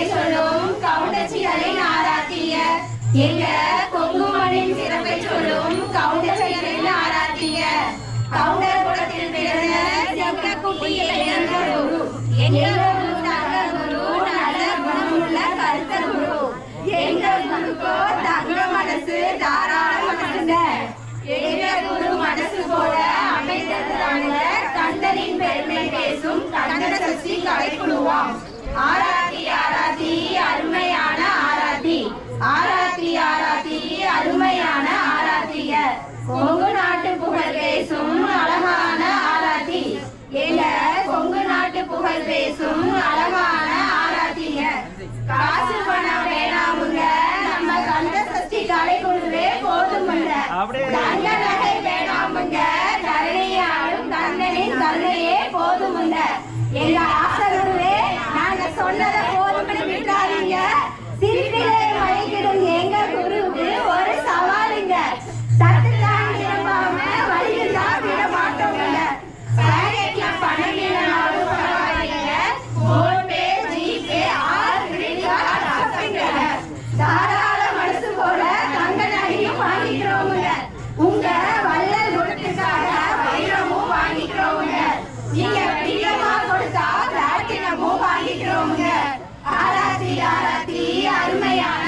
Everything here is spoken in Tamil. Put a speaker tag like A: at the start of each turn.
A: சொல்லும் கவுண்டச்சிகளின் ஆராத்திய எங்க கொங்குமணின் சிறப்பை சொல்லும் கவுண்டச்சிகளின் ஆராத்திய கவுண்டர் குலத்தில் பிறந்த சிங்க குட்டியை குரு எங்கள் தங்க குரு நல்ல குணமுள்ள கருத்த குரு எங்கள் குருக்கோ தங்க மனசு தாராள மனசுங்க எங்க குரு மனசு போல அமைந்ததுதானுங்க கந்தனின் பெருமை பேசும் கந்தன சஷ்டி கலைக்குழுவாம் ஆராத்தி ஆராத்தி அருமையான ஆராத்தி ஆராத்தி ஆராத்தி அருமையான ஆராத்திய கொங்கு நாட்டு புகழ் பேசும் அழகான ஆராத்தி எங்க கொங்கு நாட்டு புகழ் பேசும் அழகான ஆராத்திங்க காசு பணம் வேணாமுங்க நம்ம கந்த சஷ்டி கலைக்குழுவே போதுமுங்க தங்க நகை வேணாமுங்க தரணியாடும் கந்தனின் கருணையே போதுமுங்க எங்க ஆசகுருவே நாங்க சொன்னதை போதும்னு விட்டாதீங்க சிரிப்பிலே வழிகிடும் எங்க குருவுக்கு ஒரு சவாலுங்க தட்டு தான் திரும்பாம வழியில் தான் விட மாட்டோங்க பேக்கெட்ல பணம் இல்லைனாலும் பரவாயில்லைங்க போன்பே ஜிபே தாராள மனசு போல தங்க நகையும் வாங்கிக்கிறோங்க உங்க வள்ளல் குணத்துக்காக வைரமும் வாங்கிக்கிறோங்க நீங்க பிரியமா கொடுத்தா பிளாட்டினமும் வாங்கிக்கிறோங்க ஆராத்தி ஆராத்தி அருமையான